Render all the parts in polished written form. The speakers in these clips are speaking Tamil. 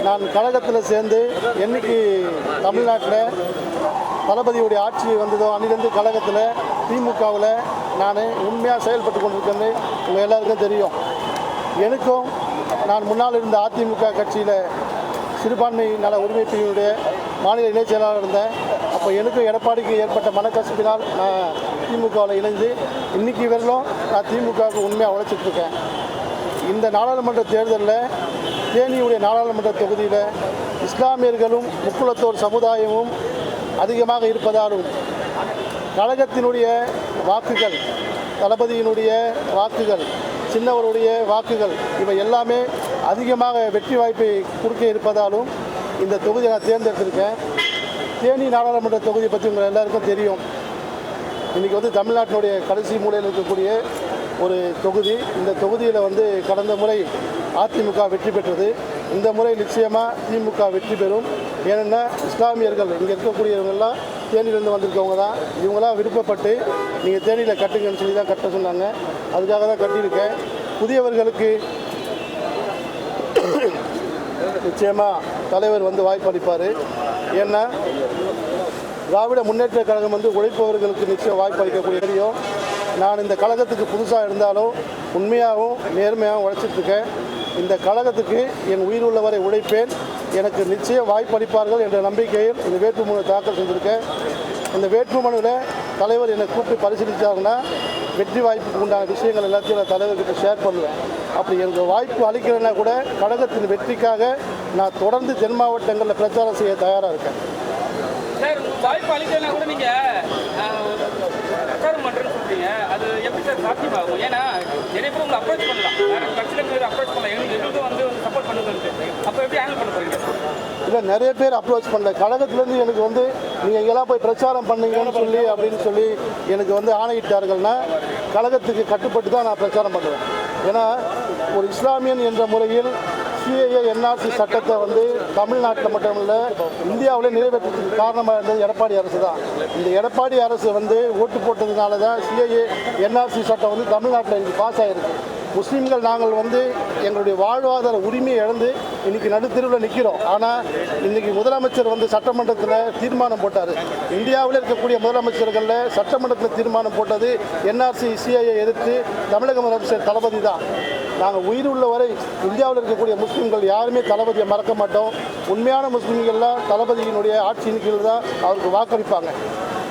நான் கழகத்தில் சேர்ந்து என்னைக்கு தமிழ்நாட்டில் தளபதியுடைய ஆட்சி வந்ததோ அன்னிலிருந்து கழகத்தில் திமுகவில் நான் உண்மையாக செயல்பட்டு கொண்டிருக்கேன்னு உங்கள் எல்லாருக்கும் தெரியும். எனக்கும் நான் முன்னால் இருந்த அதிமுக கட்சியில் சிறுபான்மை நல உரிமை பிரிவினுடைய மாநில இணைச் செயலாளர் இருந்தேன். அப்போ எனக்கும் எடப்பாடிக்கு ஏற்பட்ட மனக்கசப்பினால் நான் திமுகவில் இணைந்து இன்றைக்கி வரலும் நான் திமுகவுக்கு உண்மையாக உழைச்சிட்ருக்கேன். இந்த நாடாளுமன்ற தேர்தலில் தேனியுடைய நாடாளுமன்ற தொகுதியில் இஸ்லாமியர்களும் முக்குலத்தோர் சமுதாயமும் அதிகமாக இருப்பதாலும் கழகத்தினுடைய வாக்குகள், தளபதியினுடைய வாக்குகள், சின்னவருடைய வாக்குகள் இவை எல்லாமே அதிகமாக வெற்றி வாய்ப்பை கொடுக்க இருப்பதாலும் இந்த தொகுதியை நான் தேர்ந்தெடுத்திருக்கேன். தேனி நாடாளுமன்ற தொகுதியை பற்றி உங்கள் எல்லாருக்கும் தெரியும். இன்றைக்கி தமிழ்நாட்டினுடைய கடைசி மூலையில் இருக்கக்கூடிய ஒரு தொகுதி. இந்த தொகுதியில் கடந்த முறை அதிமுக வெற்றி பெற்றது. இந்த முறை நிச்சயமாக திமுக வெற்றி பெறும். ஏன்னா இஸ்லாமியர்கள் இங்கே இருக்கக்கூடியவங்கெல்லாம் தேனியிலேருந்து வந்திருக்கவங்க தான். இவங்களாம் விருப்பப்பட்டு நீங்கள் தேனியில் கட்டுங்கன்னு சொல்லி தான் கட்ட சொன்னாங்க. அதுக்காக தான் கட்டியிருக்கேன். புதியவர்களுக்கு நிச்சயமாக தலைவர் வாய்ப்பு அளிப்பார். ஏன்னா திராவிட முன்னேற்ற கழகம் உழைப்பவர்களுக்கு நிச்சயம் வாய்ப்பு அளிக்கக்கூடிய தெரியும். நான் இந்த கழகத்துக்கு புதுசாக இருந்தாலும் உண்மையாகவும் நேர்மையாகவும் உழைச்சிட்ருக்கேன். இந்த கழகத்துக்கு என் உயிர் உள்ளவரை உழைப்பேன். எனக்கு நிச்சயம் வாய்ப்பு அளிப்பார்கள் என்ற நம்பிக்கையில் இந்த வேட்புமனு தாக்கல் செஞ்சுருக்கேன். இந்த வேட்புமனுவில் தலைவர் என்னை கூப்பிட்டு பரிசீலித்தாங்கன்னா வெற்றி வாய்ப்புக்கு உண்டான விஷயங்கள் எல்லாத்தையும் நான் தலைவர்கிட்ட ஷேர் பண்ணுவேன். அப்படி எனக்கு வாய்ப்பு அளிக்கிறேன்னா கூட கழகத்தின் வெற்றிக்காக நான் தொடர்ந்து தென் மாவட்டங்களில் பிரச்சாரம் செய்ய தயாராக இருக்கேன். சார், வாய்ப்பு அளிக்கிறேன்னா கூட நீங்கள் பிரச்சாரம் பண்ணுறேன்னு சொல்கிறீங்க. அது எப்படி சார் சாத்தியமாகும்? ஏன்னா நிறைய பேர் உங்களை அப்ரோச் பண்ணலாம், வேறு கட்சியில் அப்ரோச் பண்ணலாம், எங்களுக்கும் சப்போர்ட் பண்ணுறது. அப்போ எப்படி ஹேண்டில் பண்ண போகிறீங்க? இல்லை, நிறைய பேர் அப்ரோச் பண்ணல. கழகத்துலேருந்து எனக்கு நீங்கள் எங்கெல்லாம் போய் பிரச்சாரம் பண்ணீங்கன்னு சொல்லி அப்படின்னு சொல்லி எனக்கு ஆணையிட்டார்கள்னா கழகத்துக்கு கட்டுப்பட்டு தான் நான் பிரச்சாரம் பண்ணுவேன். ஏன்னா ஒரு இஸ்லாமியன் என்ற முறையில் சிஏஏ என்ஆர்சி சட்டத்தை தமிழ்நாட்டில் மட்டுமல்ல இந்தியாவிலே நிறைவேற்றத்துக்கு காரணமாக இருந்தது எடப்பாடி அரசு தான். இந்த எடப்பாடி அரசு ஓட்டு போட்டதுனால தான் சிஏஏ என்ஆர்சி சட்டம் தமிழ்நாட்டில் இன்றைக்கி பாஸ் ஆகிருக்கு. முஸ்லீம்கள் நாங்கள் எங்களுடைய வாழ்வாதார உரிமையை இழந்து இன்றைக்கி நடுத்தெருவில் நிற்கிறோம். ஆனால் இன்றைக்கி முதலமைச்சர் சட்டமன்றத்தில் தீர்மானம் போட்டார். இந்தியாவில் இருக்கக்கூடிய முதலமைச்சர்களில் சட்டமன்றத்தில் தீர்மானம் போட்டது என்ஆர்சி சிஐஏ எதிர்த்து தமிழக முதலமைச்சர் தளபதி தான். நாங்கள் உயிர் உள்ள வரை இந்தியாவில் இருக்கக்கூடிய முஸ்லீம்கள் யாருமே தளபதியை மறக்க மாட்டோம். உண்மையான முஸ்லீம்கள்லாம் தளபதியினுடைய ஆட்சியின் கீழ் தான் அவருக்கு வாக்களிப்பாங்க.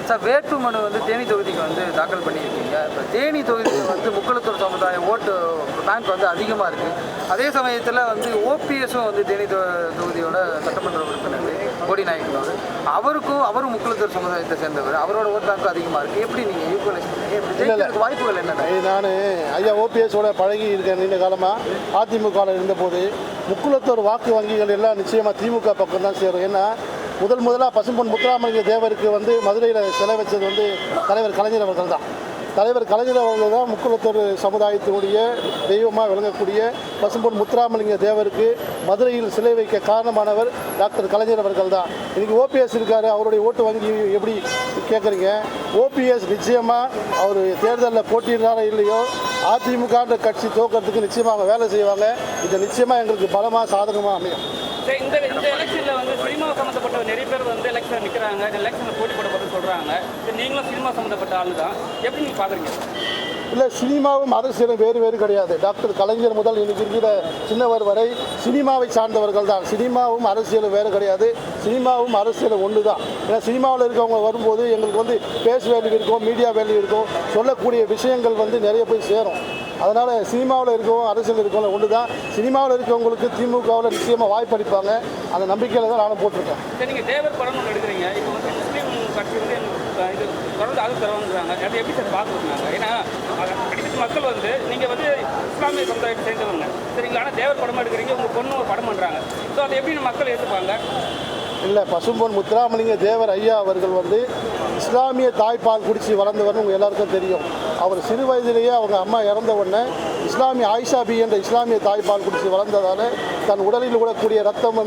சார், வேட்புமனு தேனி தொகுதிக்கு தாக்கல் பண்ணியிருக்கீங்க. இப்போ தேனி தொகுதியில் முக்குலத்தூர் சமுதாயம் ஓட்டு பேங்க் அதிகமாக இருக்குது. அதே சமயத்தில் ஓபிஎஸும் தேனி தொகுதியோட சட்டமன்ற உறுப்பினர் கோடி நாயக்கனோடு அவரும் முக்குலத்தூர் சமுதாயத்தை சேர்ந்தவர். அவரோட ஓட் பேங்க் அதிகமாக இருக்குது. எப்படி நீங்கள் ஈக்குவலைஸ் பண்ணுறீங்க? வாய்ப்புகள் என்ன? நான் ஐயா ஓபிஎஸோட பழகி இருக்கேன் நீண்ட காலமாக. அதிமுகவில் இருந்தபோது முக்குலத்தூர் வாக்கு வங்கிகள் எல்லாம் நிச்சயமாக திமுக பக்கம் தான் சேரும். ஏன்னா முதலாக பசும்பொன் முத்துராமலிங்க தேவருக்கு மதுரையில் சிலை வச்சது தலைவர் கலைஞர் அவர்கள் தான். தலைவர் கலைஞர் அவர்கள் தான் முக்குலத்தூர் சமுதாயத்தினுடைய தெய்வமாக விளங்கக்கூடிய பசும்பொன் முத்துராமலிங்க தேவருக்கு மதுரையில் சிலை வைக்க காரணமானவர் டாக்டர் கலைஞர் அவர்கள் தான். இன்றைக்கி ஓபிஎஸ் இருக்கார். அவருடைய ஓட்டு வங்கி எப்படி கேட்குறீங்க? ஓபிஎஸ் நிச்சயமாக அவர் தேர்தலில் போட்டியிடுறாரோ இல்லையோ அதிமுகன்ற கட்சி தோக்கிறதுக்கு நிச்சயமாக அவங்க வேலை செய்வாங்க. இது நிச்சயமாக எங்களுக்கு பலமாக சாதகமாக அமையும். இந்த எலெக்ஷனில் சினிமா சம்மந்தப்பட்ட நிறைய பேர் எலெக்ஷன் நிற்கிறாங்க, எலெக்ஷனில் போட்டி போட போது சொல்கிறாங்க. நீங்களும் சினிமா சம்மந்தப்பட்ட ஆள் தான், எப்படி நீங்கள் பார்க்குறீங்க? இல்லை, சினிமாவும் அரசியலும் வேறு வேறு கிடையாது. டாக்டர் கலைஞர் முதல் இன்னைக்கு இருக்கிற சின்னவர் வரை சினிமாவை சார்ந்தவர்கள் தான். சினிமாவும் அரசியலும் வேறு கிடையாது. சினிமாவும் அரசியலும் ஒன்று தான். ஏன்னா சினிமாவில் இருக்கவங்க வரும்போது எங்களுக்கு பேஸ் வேல்யூ இருக்கும், மீடியா வேல்யூ இருக்கும், சொல்லக்கூடிய விஷயங்கள் நிறைய போய் சேரும். அதனால் சினிமாவில் இருக்கவும் அரசியல் இருக்கவங்க ஒன்று தான். சினிமாவில் இருக்கவங்களுக்கு திமுகவில் நிச்சயமாக வாய்ப்பு அளிப்பாங்க. அந்த நம்பிக்கையில் தான் நானும் போட்டிருக்கேன். நீங்கள் தேவர் படம் ஒன்று எடுக்கிறீங்க. இப்போ முஸ்லீம் கட்சி இது தொடர்ந்து அது தருவாங்கிறாங்க. அது எப்படி சார் பார்க்குறாங்க? ஏன்னா மக்கள் நீங்கள் இஸ்லாமிய சமுதாயத்தை சேர்ந்தவங்க சரிங்களா. ஆனால் தேவர் படம் எடுக்கிறீங்க, உங்கள் பொண்ணு ஒரு படம் பண்ணுறாங்க. ஸோ அதை எப்படி மக்கள் ஏற்றுப்பாங்க? இல்லை, பசும்பொன் முத்துராமலிங்க தேவர் ஐயா அவர்கள் இஸ்லாமிய தாய்ப்பால் குடித்து வளர்ந்தவர்னு உங்கள் எல்லாருக்கும் தெரியும். அவர் சிறு வயதிலேயே அவங்க அம்மா இறந்த உடனே இஸ்லாமிய ஆயிஷா பி என்ற இஸ்லாமிய தாய்ப்பால் குடித்து வளர்ந்ததால் தன் உடலில் விடக்கூடிய ரத்தம்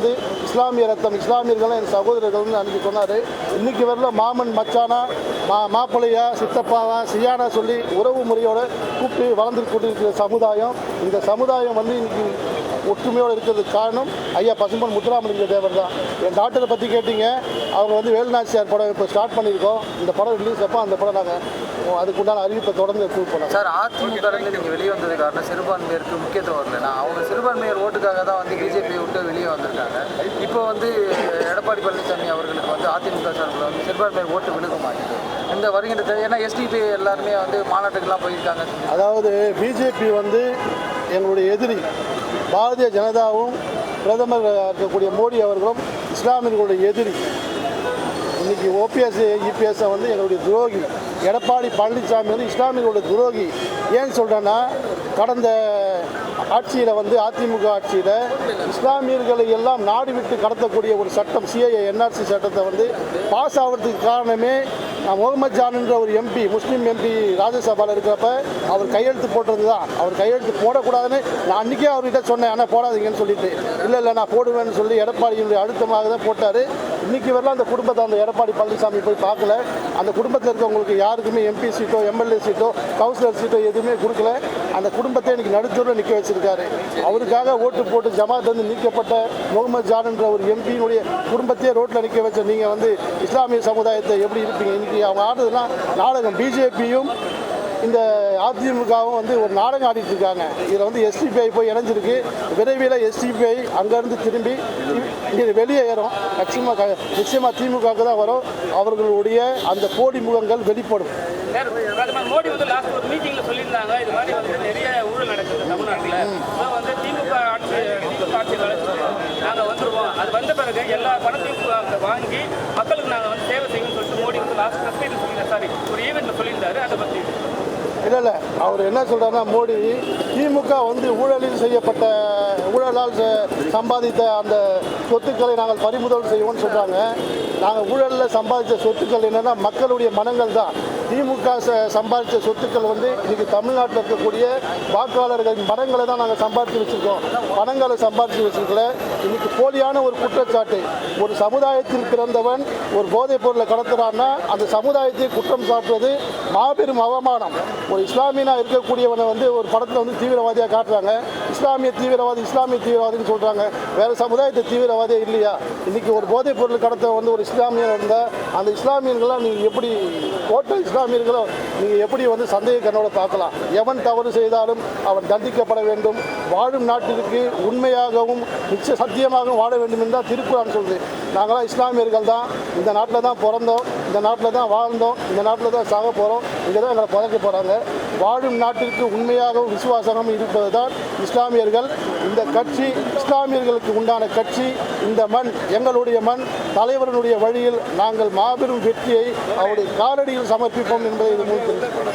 இஸ்லாமிய ரத்தம், இஸ்லாமியர்கள் என் சகோதரர்கள்னு அன்றைக்கி சொன்னார். இன்றைக்கி வரல மாமன் மச்சானா மாப்பிள்ளையா சித்தப்பாவா சியானா சொல்லி உறவு முறையோடு கூப்பிட்டு வளர்ந்து கொண்டிருக்கிற சமுதாயம். இந்த சமுதாயம் இன்றைக்கி ஒற்றுமையோடு இருக்கிறதுக்கு காரணம் ஐயா பசும்பொன் முத்துராமலிங்க தேவர் தான். என் டாக்டரை பற்றி கேட்டீங்க, அவங்க வந்து வேலுநாச்சியார் படம் இப்போ ஸ்டார்ட் பண்ணியிருக்கோம். இந்த படம் ரிலீஸ் அப்போ அந்த படம் நாங்கள் அதுக்குண்டான அறிவிப்பை தொடர்ந்து கொடுப்போம். சார், அதிமுக நீங்கள் வெளியே வந்தது காரணம் சிறுபான்மையருக்கு முக்கியத்துவம் வரல. அவங்க சிறுபான்மையர் ஓட்டுக்காக தான் வந்து பிஜேபியை விட்டு வெளியே வந்திருக்காங்க. இப்போ வந்து எடப்பாடி பழனிசாமி அவர்களுக்கு வந்து அதிமுக சார்பில் வந்து சிறுபான்மையர் ஓட்டு விழுக மாட்டேங்குது. இந்த வருகின்ற ஏன்னா எஸ்டிபி எல்லாருமே வந்து மாநாட்டுக்கெல்லாம் போயிருக்காங்க. அதாவது பிஜேபி வந்து எங்களுடைய எதிரி. பாரதிய ஜனதாவும் பிரதமர் இருக்கக்கூடிய மோடி அவர்களும் இஸ்லாமியர்களுடைய எதிரி. இன்றைக்கி ஓபிஎஸ் இபிஎஸ்ஸை வந்து எங்களுடைய துரோகி. எடப்பாடி பழனிசாமி வந்து இஸ்லாமியர்களுடைய துரோகி. ஏன்னு சொல்கிறேன்னா, கடந்த ஆட்சியில் வந்து அதிமுக ஆட்சியில் இஸ்லாமியர்களை எல்லாம் நாடு விட்டு கடத்தக்கூடிய ஒரு சட்டம் சிஏஏ என்ஆர்சி சட்டத்தை வந்து பாஸ் ஆகிறதுக்கு காரணமே முகமது ஜான் என்ற ஒரு எம்பி, முஸ்லீம் எம்பி ராஜ்யசபாவில் இருக்கிறப்ப அவர் கையெழுத்து போட்டது தான். அவர் கையெழுத்து போடக்கூடாதுன்னு நான் அன்றைக்கே அவர்கிட்ட சொன்னேன், ஆனால் போடாதீங்கன்னு சொல்லிட்டு. இல்லை நான் போடுவேன்னு சொல்லி எடப்பாடியினுடைய அழுத்தமாக தான் போட்டார். இன்றைக்கி வரலாம் அந்த குடும்பத்தை அந்த எடப்பாடி பழனிசாமி போய் பார்க்கல. அந்த குடும்பத்தில் இருக்கவங்களுக்கு யாருக்குமே எம்பி சீட்டோ எம்எல்ஏ சீட்டோ கவுன்சிலர் சீட்டோ எதுவுமே கொடுக்கல. அந்த குடும்பத்தை இன்றைக்கி நடுத்தூரில் நிற்க வச்சிருக்காரு. அவருக்காக ஓட்டு போட்டு ஜமாத் வந்து நீக்கப்பட்ட முகமது ஜான் என்ற ஒரு எம்பியினுடைய குடும்பத்தையே ரோட்டில் நிற்க வச்ச நீங்கள் வந்து இஸ்லாமிய சமுதாயத்தை எப்படி இருப்பீங்க? இன்றைக்கி அவங்க ஆடுறதுலாம் நாடகம். பிஜேபியும் இந்த அதிமுகவும் வந்து ஒரு நாடகம் ஆடிட்டு இருக்காங்க. இதில் வந்து எஸ்டிபிஐ போய் இணைஞ்சிருக்கு. விரைவில் எஸ்டிபிஐ அங்கேருந்து திரும்பி இங்கே வெளியே ஏறும். நிச்சயமாக திமுகவுக்கு தான் வரும். அவர்களுடைய அந்த போடி முகங்கள் வெளிப்படும். மோடி வந்து லாஸ்ட் ஒரு மீட்டிங்கில் சொல்லியிருந்தாங்க, இது மாதிரி வந்து நிறைய ஊழல் நடக்குது தமிழ்நாட்டில். வந்து திமுக ஆட்சி நாங்கள் வந்துடுவோம், அது வந்த பிறகு எல்லா பணத்தையும் வாங்கி மக்களுக்கு நாங்கள் வந்து சேவை செய்யணும்னு சொல்லிட்டு மோடி வந்து லாஸ்ட் சொல்லியிருந்தார். ஒரு ஈவெண்ட்டில் சொல்லியிருந்தாரு. அதை பற்றி இல்லை அவர் என்ன சொல்கிறாருன்னா, மோடி திமுக வந்து ஊழலால் சம்பாதித்த அந்த சொத்துக்களை நாங்கள் பறிமுதல் செய்வோம்னு சொல்கிறாங்க. நாங்கள் ஊழலில் சம்பாதித்த சொத்துக்கள் என்னென்னா மக்களுடைய மனங்கள் தான். திமுக சம்பாதித்த சொத்துக்கள் வந்து இன்றைக்கி தமிழ்நாட்டில் இருக்கக்கூடிய வாக்காளர்களின் மனங்களை தான் நாங்கள் சம்பாதித்து வச்சுருக்கோம். பணங்களை சம்பாதித்து வச்சுருக்கல. இன்றைக்கி போலியான ஒரு குற்றச்சாட்டு. ஒரு சமுதாயத்தில் பிறந்தவன் ஒரு போதைப் பொருளை கடத்துறான்னா அந்த சமுதாயத்தை குற்றம் சாட்டுவது மாபெரும் அவமானம். ஒரு இஸ்லாமியனாக இருக்கக்கூடியவனை வந்து ஒரு படத்தில் வந்து தீவிரவாதியாக காட்டுறாங்க. இஸ்லாமிய தீவிரவாதின்னு சொல்கிறாங்க. வேறு சமுதாயத்தை தீவிரவாதியே இல்லையா? இன்றைக்கி ஒரு போதைப் பொருள் கடத்த வந்து ஒரு இஸ்லாமியர் இருந்தால் அந்த இஸ்லாமியர்களாம் நீங்கள் எப்படி டோட்டல் இஸ்லாமியர்களும் நீங்கள் எப்படி வந்து சந்தேக கண்ணோட பார்க்கலாம்? எவன் தவறு செய்தாலும் அவன் தண்டிக்கப்பட வேண்டும். வாழும் நாட்டிற்கு உண்மையாகவும் நிச்சய சத்தியமாகவும் வாழ வேண்டும் என்று தான் திருக்குறான் சொல்லுது. நாங்களாம் இஸ்லாமியர்கள் தான். இந்த நாட்டில் தான் பிறந்தோம், இந்த நாட்டில் தான் வாழ்ந்தோம், இந்த நாட்டில் தான் சாக போகிறோம், இங்கே தான் எங்களை புதைக்க போகிறாங்க. வாழும் நாட்டிற்கு உண்மையாகவும் விசுவாசமும் இருப்பது தான் இஸ்லாமியர்கள். இந்த கட்சி இஸ்லாமியர்களுக்கு உண்டான கட்சி. இந்த மண் எங்களுடைய மண். தலைவர்களுடைய வழியில் நாங்கள் மாபெரும் வெற்றியை அவருடைய காலடியில் சமர்ப்பிப்போம் என்பதை இது மூலம் தெரிவித்துள்ளோம்.